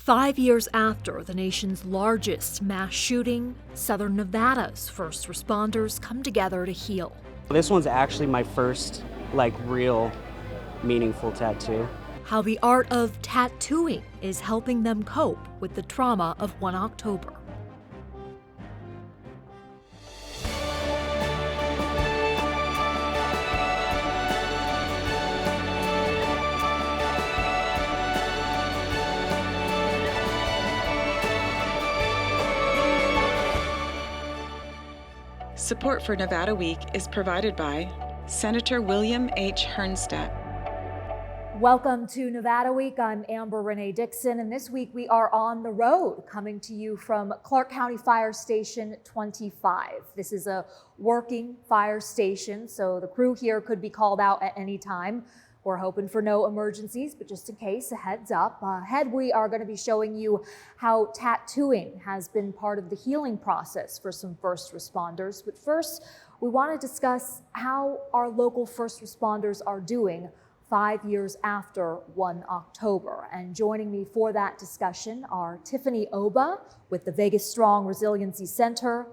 5 years after the nation's largest mass shooting, Southern Nevada's first responders come together to heal. This one's actually my first, real meaningful tattoo. How the art of tattooing is helping them cope with the trauma of 1 October. Support for Nevada Week is provided by Senator William H. Hernstedt. Welcome to Nevada Week. I'm Amber Renee Dixon, and this week we are on the road, coming to you from Clark County Fire Station 25. This is a working fire station, so the crew here could be called out at any time. We're hoping for no emergencies, but just in case, a heads up. Ahead, we are going to be showing you how tattooing has been part of the healing process for some first responders. But first, we want to discuss how our local first responders are doing 5 years after 1 October. And joining me for that discussion are Tiffany Oba with the Vegas Strong Resiliency Center,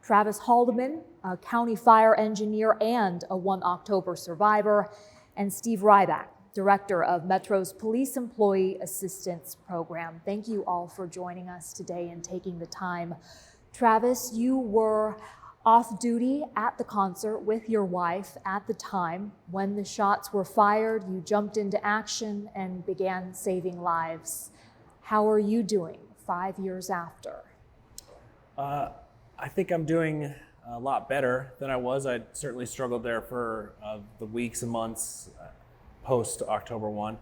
Travis Haldeman, a county fire engineer and a 1 October survivor, and Steve Ryback, Director of Metro's Police Employee Assistance Program. Thank you all for joining us today and taking the time. Travis, you were off duty at the concert with your wife at the time when the shots were fired. You jumped into action and began saving lives. How are you doing 5 years after? I think I'm doing a lot better than I was. I certainly struggled there for the weeks and months post October 1.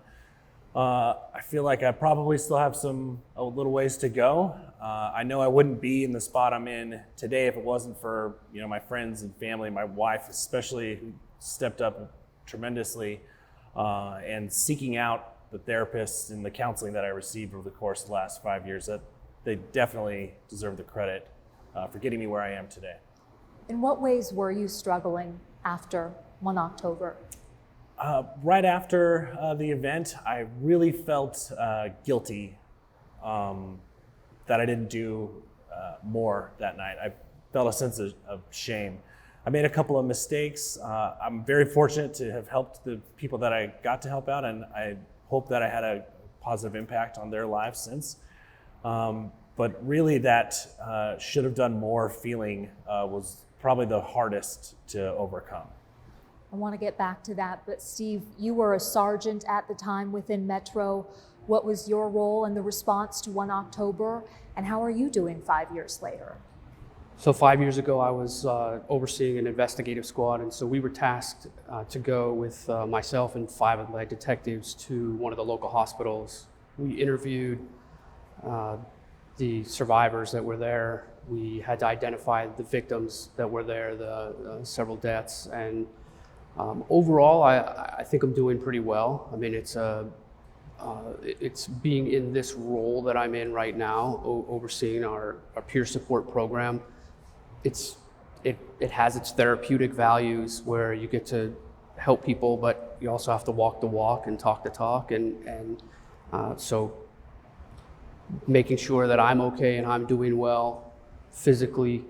I feel like I probably still have a little ways to go. I know I wouldn't be in the spot I'm in today if it wasn't for my friends and family, my wife especially, who stepped up tremendously and seeking out the therapists and the counseling that I received over the course of the last 5 years. That they definitely deserve the credit for getting me where I am today. In what ways were you struggling after 1 October? Right after the event, I really felt guilty that I didn't do more that night. I felt a sense of shame. I made a couple of mistakes. I'm very fortunate to have helped the people that I got to help out, and I hope that I had a positive impact on their lives since. But really that should have done more feeling was probably the hardest to overcome. I want to get back to that, but Steve, you were a sergeant at the time within Metro. What was your role in the response to 1 October, and how are you doing 5 years later? So 5 years ago, I was overseeing an investigative squad, and so we were tasked to go with myself and 5 of my detectives to one of the local hospitals. We interviewed the survivors that were there. We had to identify the victims that were there, the several deaths, and overall, I think I'm doing pretty well. I mean, it's being in this role that I'm in right now, overseeing our peer support program. It has its therapeutic values where you get to help people, but you also have to walk the walk and talk the talk, and so making sure that I'm okay and I'm doing well physically,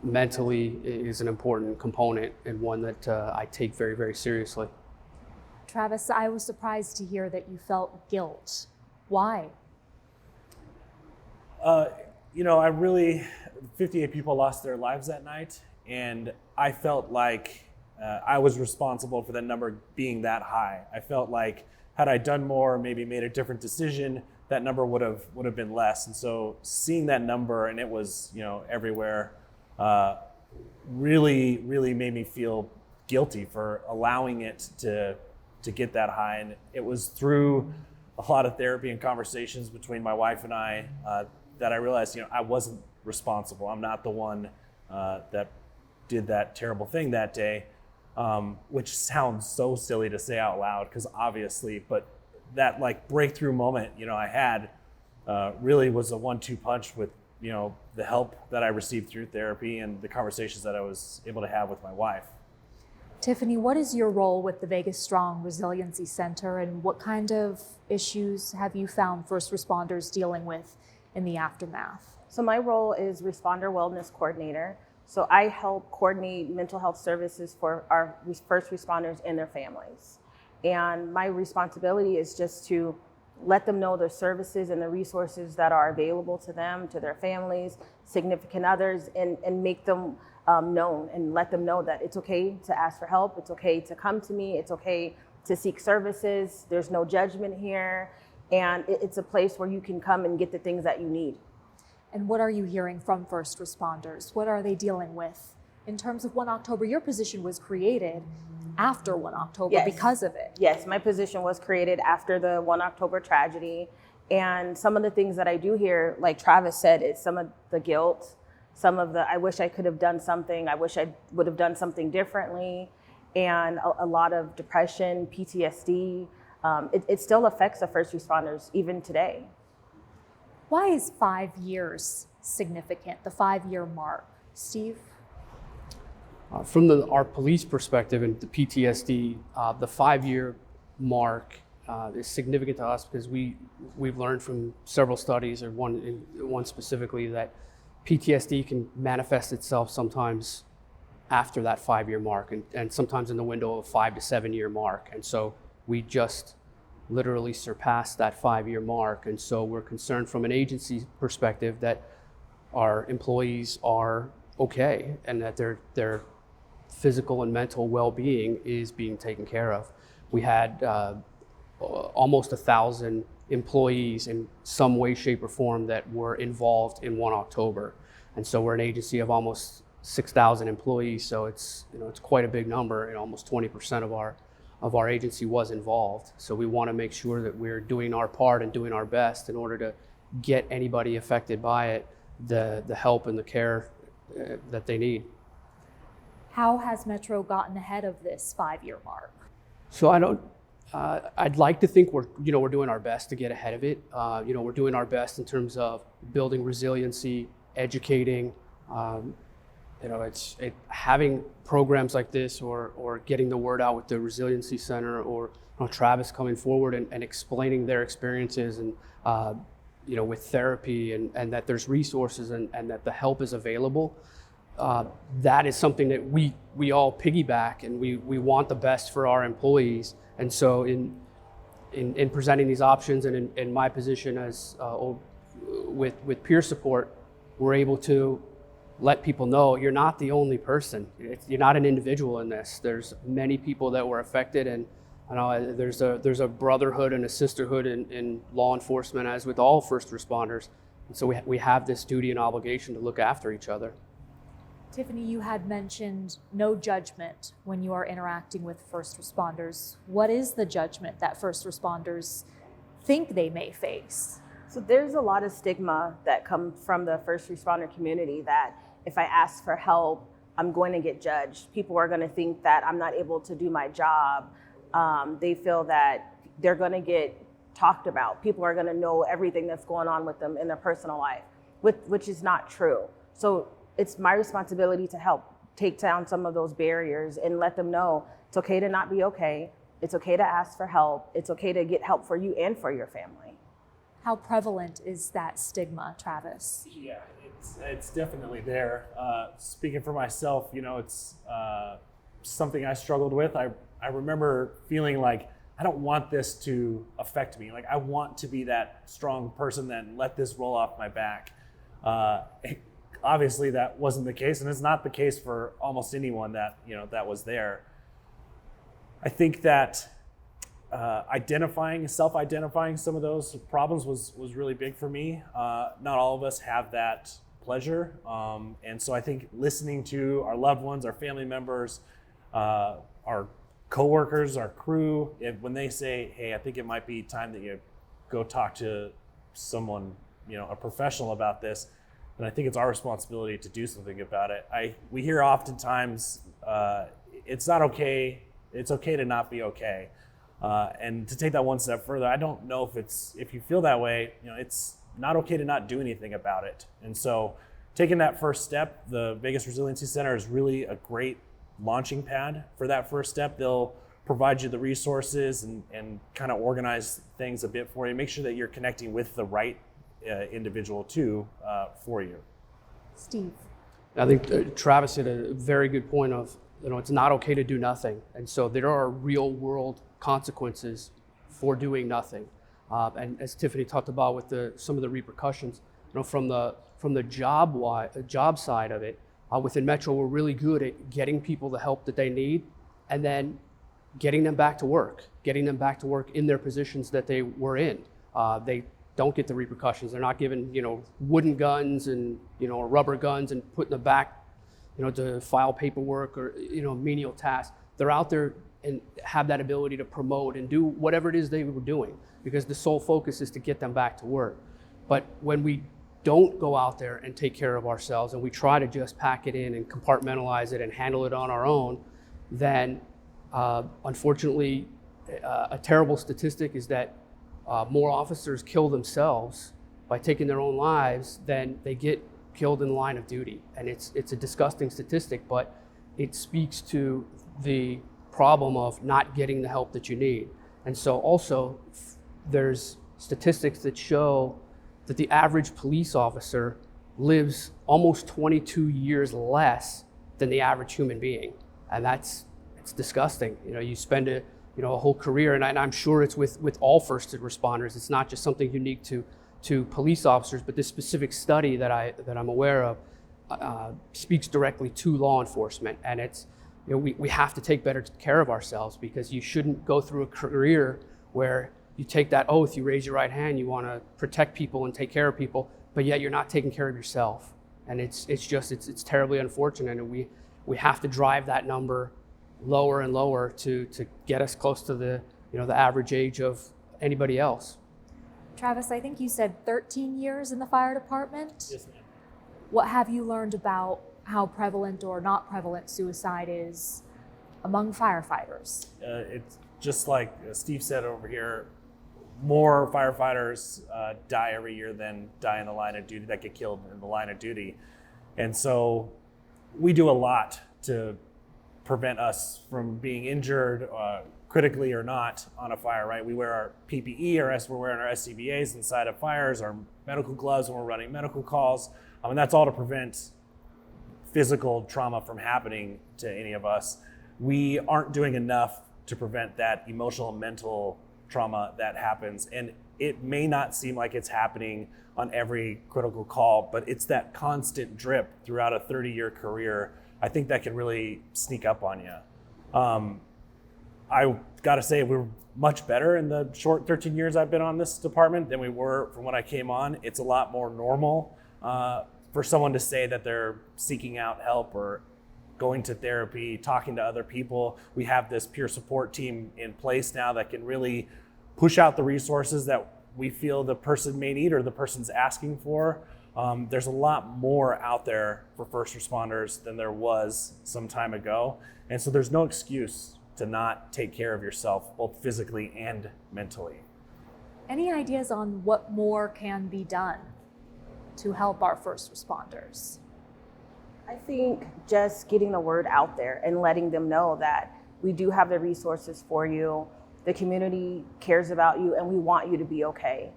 mentally is an important component and one that I take very, very seriously. Travis, I was surprised to hear that you felt guilt. Why? 58 people lost their lives that night, and I felt like I was responsible for that number being that high. I felt like had I done more, maybe made a different decision, that number would have been less. And so seeing that number, and it was everywhere, really made me feel guilty for allowing it to get that high. And it was through a lot of therapy and conversations between my wife and I that I realized I wasn't responsible. I'm not the one that did that terrible thing that day, which sounds so silly to say out loud because obviously, but that breakthrough moment I had really was a 1-2 punch with the help that I received through therapy and the conversations that I was able to have with my wife. Tiffany, what is your role with the Vegas Strong Resiliency Center, and what kind of issues have you found first responders dealing with in the aftermath? So my role is Responder Wellness Coordinator. So I help coordinate mental health services for our first responders and their families. And my responsibility is just to let them know the services and the resources that are available to them, to their families, significant others, and make them known and let them know that it's okay to ask for help, it's okay to come to me, it's okay to seek services, there's no judgment here, and it's a place where you can come and get the things that you need. And what are you hearing from first responders? What are they dealing with? In terms of 1 October, your position was created after 1 October Yes. because of it. Yes, my position was created after the 1 October tragedy. And some of the things that I do hear, like Travis said, is some of the guilt, some of the, I wish I could have done something, I wish I would have done something differently, and a lot of depression, PTSD. It still affects the first responders even today. Why is 5 years significant, the 5-year mark? Steve? From our police perspective and the PTSD, the 5-year mark is significant to us because we've learned from several studies, or one specifically, that PTSD can manifest itself sometimes after that 5-year mark, and sometimes in the window of a 5 to 7 year mark. And so we just literally surpassed that 5-year mark. And so we're concerned from an agency perspective that our employees are okay and that their physical and mental well-being is being taken care of. We had almost 1,000 employees in some way, shape, or form that were involved in 1 October. And so we're an agency of almost 6,000 employees, so it's quite a big number, and almost 20% of our agency was involved. So we want to make sure that we're doing our part and doing our best in order to get anybody affected by it the help and the care that they need. How has Metro gotten ahead of this 5-year mark? So I'd like to think we're doing our best to get ahead of it. We're doing our best in terms of building resiliency, educating. Having programs like this, or getting the word out with the Resiliency Center, or Travis coming forward and explaining their experiences, and with therapy, and that there's resources, and that the help is available. That is something that we all piggyback, and we want the best for our employees. And so in presenting these options, and in my position as with peer support, we're able to let people know you're not the only person. You're not an individual in this. There's many people that were affected, and there's a brotherhood and a sisterhood in law enforcement, as with all first responders. And so we have this duty and obligation to look after each other. Tiffany, you had mentioned no judgment when you are interacting with first responders. What is the judgment that first responders think they may face? So there's a lot of stigma that comes from the first responder community, that if I ask for help, I'm going to get judged. People are going to think that I'm not able to do my job. They feel that they're going to get talked about. People are going to know everything that's going on with them in their personal life, which is not true. So it's my responsibility to help take down some of those barriers and let them know it's okay to not be okay. It's okay to ask for help. It's okay to get help for you and for your family. How prevalent is that stigma, Travis? Yeah, it's definitely there. Speaking for myself, it's something I struggled with. I remember feeling like I don't want this to affect me. Like, I want to be that strong person that let this roll off my back. Obviously, that wasn't the case, and it's not the case for almost anyone that was there. I think that self-identifying some of those problems was really big for me. Not all of us have that pleasure, and so I think listening to our loved ones, our family members, our coworkers, our crew, when they say, "Hey, I think it might be time that you go talk to someone, a professional about this," then I think it's our responsibility to do something about it. We hear oftentimes, it's not okay. It's okay to not be okay. And to take that one step further, I don't know if you feel that way, it's not okay to not do anything about it. And so taking that first step, the Vegas Resiliency Center is really a great launching pad for that first step. They'll provide you the resources and kind of organize things a bit for you. Make sure that you're connecting with the right individual too for you. Steve. I think Travis hit a very good point of, it's not okay to do nothing. And so there are real world consequences for doing nothing. And as Tiffany talked about with some of the repercussions, from the job side of it, within Metro, we're really good at getting people the help that they need and then getting them back to work in their positions that they were in. They don't get the repercussions. They're not given, wooden guns and, rubber guns and put in the back, to file paperwork or, menial tasks. They're out there and have that ability to promote and do whatever it is they were doing, because the sole focus is to get them back to work. But when we don't go out there and take care of ourselves and we try to just pack it in and compartmentalize it and handle it on our own, then unfortunately, a terrible statistic is that more officers kill themselves by taking their own lives than they get killed in the line of duty. And it's a disgusting statistic, but it speaks to the problem of not getting the help that you need. And so also there's statistics that show that the average police officer lives almost 22 years less than the average human being. And it's disgusting. You spend a whole career, and I'm sure it's with all first responders. It's not just something unique to police officers, but this specific study that I'm aware of speaks directly to law enforcement. And it's, we have to take better care of ourselves, because you shouldn't go through a career where you take that oath, you raise your right hand, you want to protect people and take care of people, but yet you're not taking care of yourself. And it's terribly unfortunate, and we have to drive that number lower and lower to get us close to the average age of anybody else. Travis, I think you said 13 years in the fire department. Yes, ma'am. What have you learned about how prevalent or not prevalent suicide is among firefighters? It's just like Steve said over here, more firefighters die every year than die in the line of duty, that get killed in the line of duty. And so we do a lot to prevent us from being injured critically or not on a fire, right? We wear our PPE, we're wearing our SCBAs inside of fires, our medical gloves when we're running medical calls. And that's all to prevent physical trauma from happening to any of us. We aren't doing enough to prevent that emotional and mental trauma that happens. And it may not seem like it's happening on every critical call, but it's that constant drip throughout a 30-year career. I think that can really sneak up on you. I gotta say, we're much better in the short 13 years I've been on this department than we were from when I came on. It's a lot more normal for someone to say that they're seeking out help or going to therapy, talking to other people. We have this peer support team in place now that can really push out the resources that we feel the person may need or the person's asking for. There's a lot more out there for first responders than there was some time ago. And so there's no excuse to not take care of yourself, both physically and mentally. Any ideas on what more can be done to help our first responders? I think just getting the word out there and letting them know that we do have the resources for you. The community cares about you and we want you to be okay.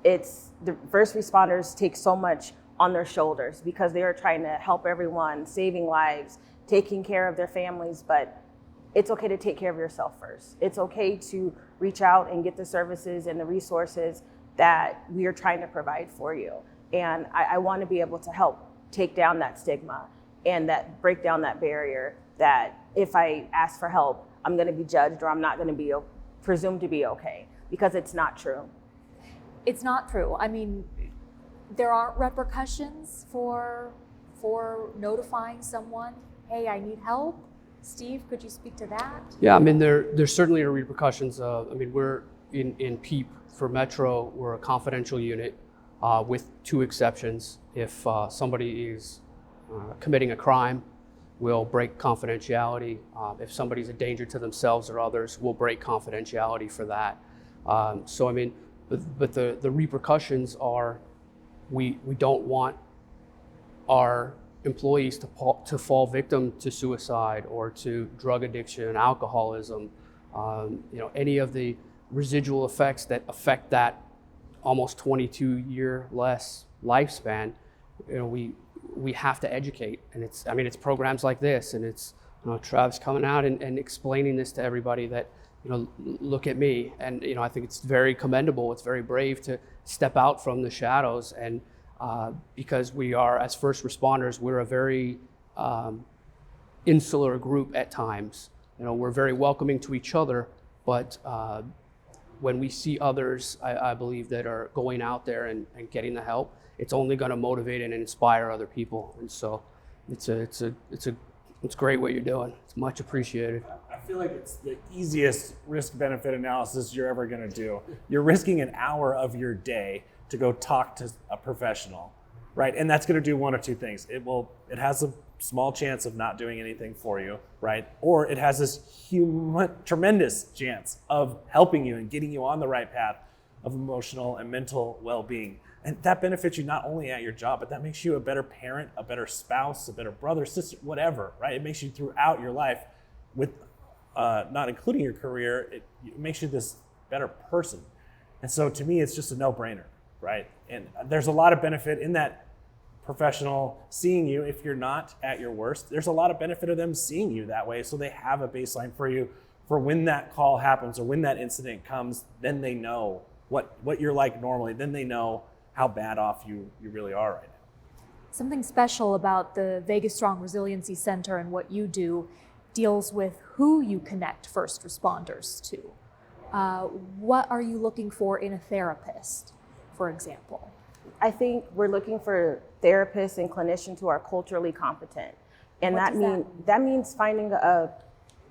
It's the first responders take so much on their shoulders because they are trying to help everyone, saving lives, taking care of their families, but it's okay to take care of yourself first. It's okay to reach out and get the services and the resources that we are trying to provide for you. And I want to be able to help take down that stigma and that break down that barrier that if I ask for help, I'm going to be judged or I'm not going to be presumed to be okay, because it's not true. It's not true. I mean, there aren't repercussions for notifying someone, hey, I need help. Steve, could you speak to that? Yeah, I mean, there certainly are repercussions. We're in PEEP for Metro, we're a confidential unit with two exceptions. If somebody is committing a crime, we'll break confidentiality. If somebody's a danger to themselves or others, we'll break confidentiality for that. But the repercussions are we don't want our employees to fall victim to suicide or to drug addiction, alcoholism, any of the residual effects that affect that almost 22-year less lifespan. We have to educate, and it's programs like this, and it's Travis coming out and explaining this to everybody that look at me, and I think it's very commendable. It's very brave to step out from the shadows, and because we are, as first responders, we're a very insular group at times. We're very welcoming to each other, but when we see others, I believe, that are going out there and getting the help, it's only going to motivate and inspire other people. And so it's great what you're doing. It's much appreciated. I feel like it's the easiest risk-benefit analysis you're ever going to do. You're risking an hour of your day to go talk to a professional, right? And that's going to do one of two things. It has a small chance of not doing anything for you, right? Or it has this tremendous chance of helping you and getting you on the right path of emotional and mental well-being. And that benefits you not only at your job, but that makes you a better parent, a better spouse, a better brother, sister, whatever, right? It makes you throughout your life, with not including your career, it makes you this better person. And so to me, it's just a no-brainer, right? And there's a lot of benefit in that professional seeing you if you're not at your worst. There's a lot of benefit of them seeing you that way, so they have a baseline for you for when that call happens or when that incident comes. Then they know what you're like normally. Then they know how bad off you really are right now. Something special about the Vegas Strong Resiliency Center and what you do deals with who you connect first responders to. What are you looking for in a therapist, for example? I think we're looking for therapists and clinicians who are culturally competent. And that means finding a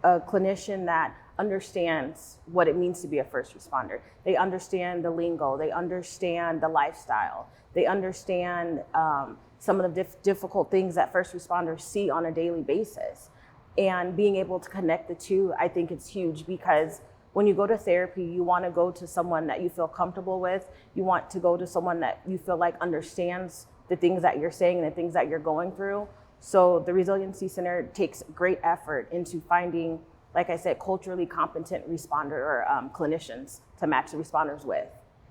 clinician that understands what it means to be a first responder. They understand the lingo, they understand the lifestyle, they understand some of the difficult things that first responders see on a daily basis. And being able to connect the two, I think it's huge, because when you go to therapy, you want to go to someone that you feel comfortable with. You want to go to someone that you feel like understands the things that you're saying and the things that you're going through. So the Resiliency Center takes great effort into finding, like I said, culturally competent responder or clinicians to match the responders with.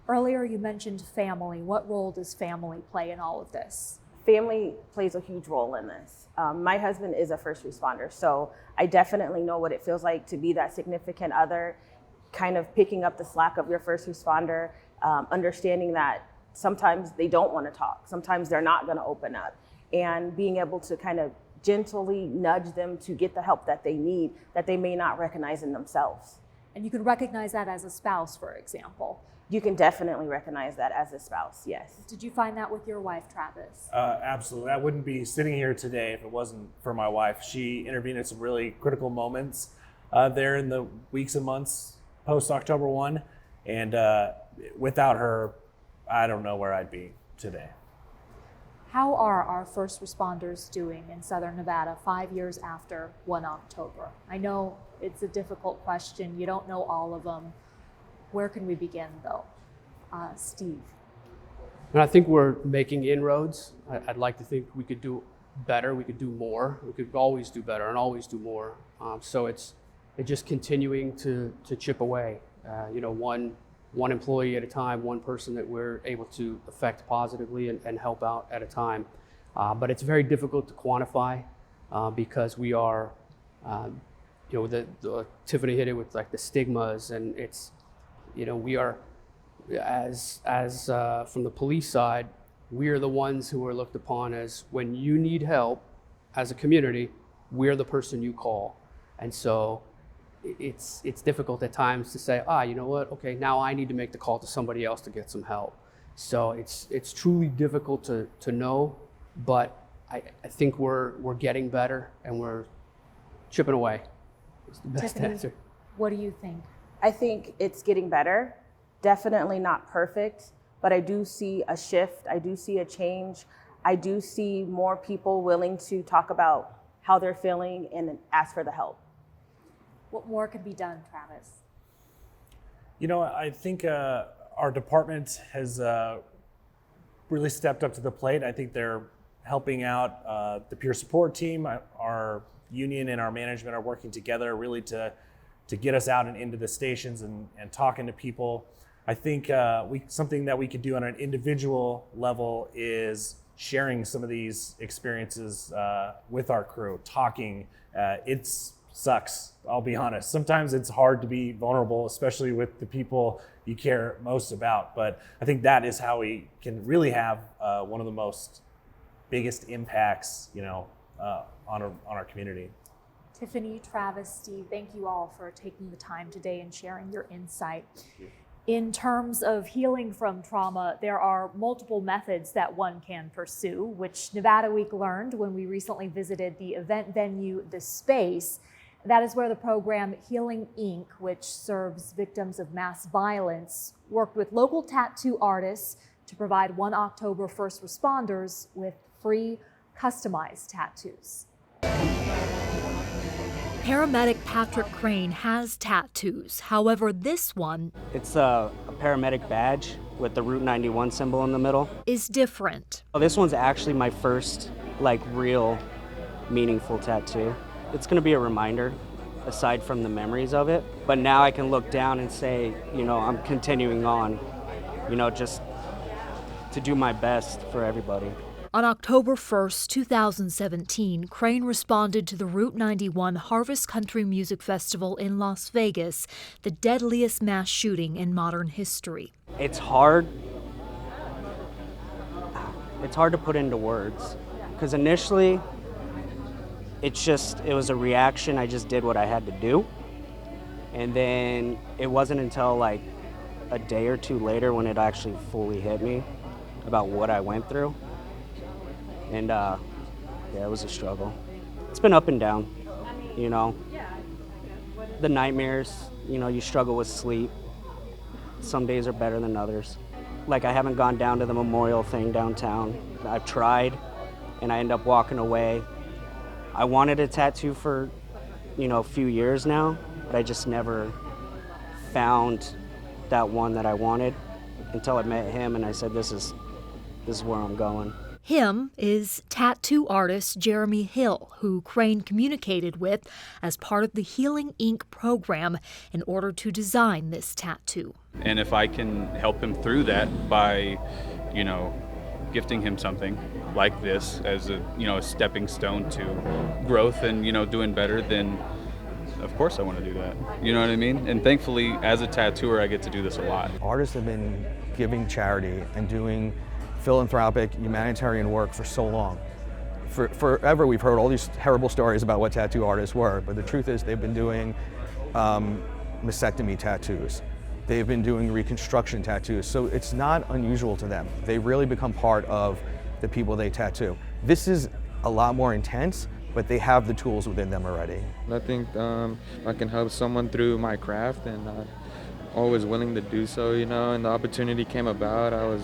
Earlier you mentioned family. What role does family play in all of this? Family plays a huge role in this. My husband is a first responder, so I definitely know what it feels like to be that significant other, kind of picking up the slack of your first responder, understanding that sometimes they don't want to talk, sometimes they're not going to open up, and being able to kind of gently nudge them to get the help that they need, that they may not recognize in themselves. And you can recognize that as a spouse, for example. You can definitely recognize that as a spouse, yes. Did you find that with your wife, Travis? Absolutely. I wouldn't be sitting here today if it wasn't for my wife. She intervened at some really critical moments there in the weeks and months post-October 1. And without her, I don't know where I'd be today. How are our first responders doing in Southern Nevada 5 years after 1 October? I know it's a difficult question. You don't know all of them. Where can we begin, though? Steve. And I think we're making inroads. I'd like to think we could do better. We could do more. We could always do better and always do more. So it's just continuing to chip away. One employee at a time, one person that we're able to affect positively and help out at a time. But it's very difficult to quantify because we are, Tiffany hit it with like the stigmas, and it's, we are, as from the police side, we are the ones who are looked upon as, when you need help as a community, we're the person you call. And so it's difficult at times to say, you know what, okay, now I need to make the call to somebody else to get some help. So it's truly difficult to know, but I think we're getting better and we're chipping away. It's the best Tiffany, answer. what do you think? I think it's getting better. Definitely not perfect, but I do see a shift. I do see a change. I do see more people willing to talk about how they're feeling and ask for the help. What more could be done, Travis? I think our department has really stepped up to the plate. I think they're helping out the peer support team. Our union and our management are working together really to get us out and into the stations and talking to people. I think something that we could do on an individual level is sharing some of these experiences with our crew, talking. It sucks, I'll be honest. Sometimes it's hard to be vulnerable, especially with the people you care most about. But I think that is how we can really have one of the biggest impacts, on our community. Tiffany, Travis, Steve, thank you all for taking the time today and sharing your insight. In terms of healing from trauma, there are multiple methods that one can pursue, which Nevada Week learned when we recently visited the event venue, The Space. That is where the program Healing Inc., which serves victims of mass violence, worked with local tattoo artists to provide 1 October first responders with free customized tattoos. Paramedic Patrick Crane has tattoos. However, this one It's a paramedic badge with the Route 91 symbol in the middle. is different. Oh, this one's actually my first real meaningful tattoo. It's gonna be a reminder aside from the memories of it. But now I can look down and say, I'm continuing on, just to do my best for everybody. On October 1st, 2017, Crane responded to the Route 91 Harvest Country Music Festival in Las Vegas, the deadliest mass shooting in modern history. It's hard to put into words, because initially it was a reaction. I just did what I had to do. And then it wasn't until a day or two later when it actually fully hit me about what I went through. And it was a struggle. It's been up and down, The nightmares, you struggle with sleep. Some days are better than others. I haven't gone down to the memorial thing downtown. I've tried, and I end up walking away. I wanted a tattoo for, a few years now, but I just never found that one that I wanted until I met him, and I said, this is where I'm going. Him is tattoo artist Jeremy Hill, who Crane communicated with as part of the Healing Inc. program in order to design this tattoo. And if I can help him through that by, gifting him something like this as a stepping stone to growth and, doing better, then of course I want to do that. You know what I mean? And thankfully, as a tattooer, I get to do this a lot. Artists have been giving charity and doing philanthropic, humanitarian work for so long. Forever we've heard all these terrible stories about what tattoo artists were, but the truth is they've been doing mastectomy tattoos. They've been doing reconstruction tattoos, so it's not unusual to them. They really become part of the people they tattoo. This is a lot more intense, but they have the tools within them already. I think I can help someone through my craft, and I'm always willing to do so, and the opportunity came about. I was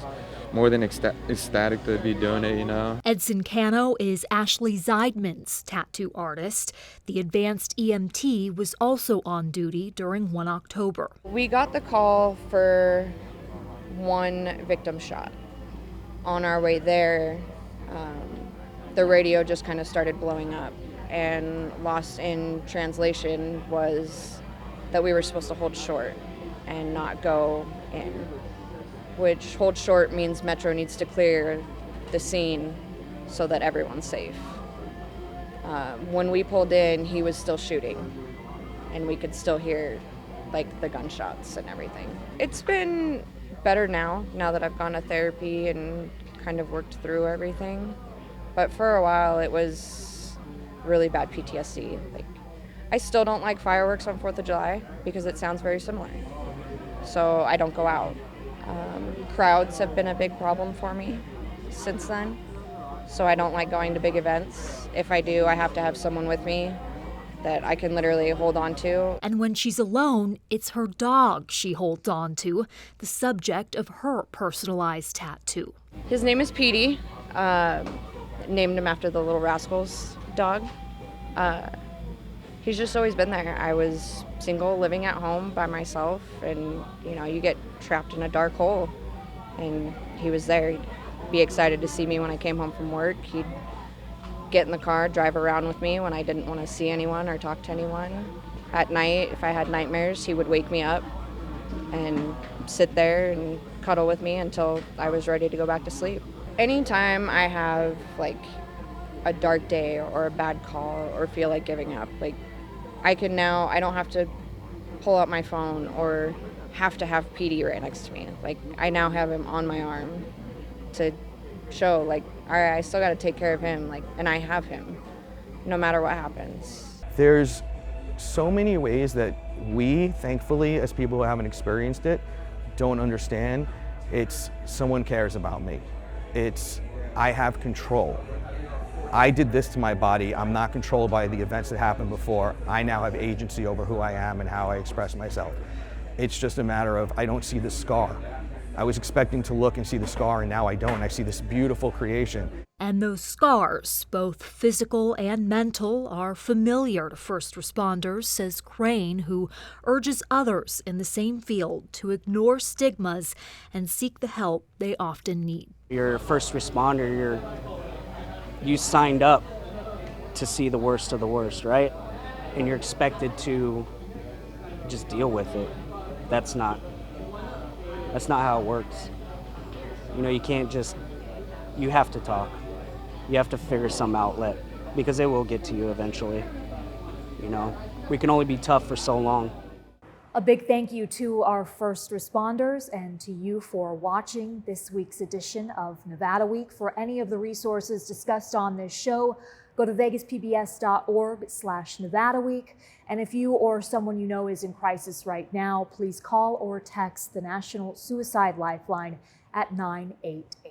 more than ecstatic to be doing it, Edson Cano is Ashley Zeidman's tattoo artist. The advanced EMT was also on duty during 1 October. We got the call for one victim shot. On our way there, the radio just kind of started blowing up, and lost in translation was that we were supposed to hold short and not go in. Which hold short means Metro needs to clear the scene so that everyone's safe. When we pulled in, he was still shooting, and we could still hear the gunshots and everything. It's been better now that I've gone to therapy and kind of worked through everything. But for a while, it was really bad PTSD. I still don't like fireworks on 4th of July because it sounds very similar. So I don't go out. Crowds have been a big problem for me since then, so I don't like going to big events. If I do, I have to have someone with me that I can literally hold on to. And when she's alone, it's her dog she holds on to, the subject of her personalized tattoo. His name is Petey, named him after the Little Rascals dog. He's just always been there. I was single, living at home by myself, and you get trapped in a dark hole, and he was there. be excited to see me when I came home from work. He'd get in the car, drive around with me when I didn't want to see anyone or talk to anyone. At night, if I had nightmares, he would wake me up and sit there and cuddle with me until I was ready to go back to sleep. Anytime I have like a dark day or a bad call or feel like giving up, like I don't have to pull out my phone or have to have PD right next to me. Like I now have him on my arm to show like, all right, I still got to take care of him, like, and I have him no matter what happens. There's so many ways that we, thankfully, as people who haven't experienced it, don't understand. It's someone cares about me. It's I have control. I did this to my body. I'm not controlled by the events that happened before. I now have agency over who I am and how I express myself. It's just a matter of I don't see the scar. I was expecting to look and see the scar, and now I don't. I see this beautiful creation. And those scars, both physical and mental, are familiar to first responders, says Crane, who urges others in the same field to ignore stigmas and seek the help they often need. You're a first responder, you signed up to see the worst of the worst, right? And you're expected to just deal with it. That's not how it works. You can't just, you have to talk. You have to figure some outlet because it will get to you eventually. We can only be tough for so long. A big thank you to our first responders and to you for watching this week's edition of Nevada Week. For any of the resources discussed on this show, go to vegaspbs.org/Nevada Week. And if you or someone you know is in crisis right now, please call or text the National Suicide Lifeline at 988.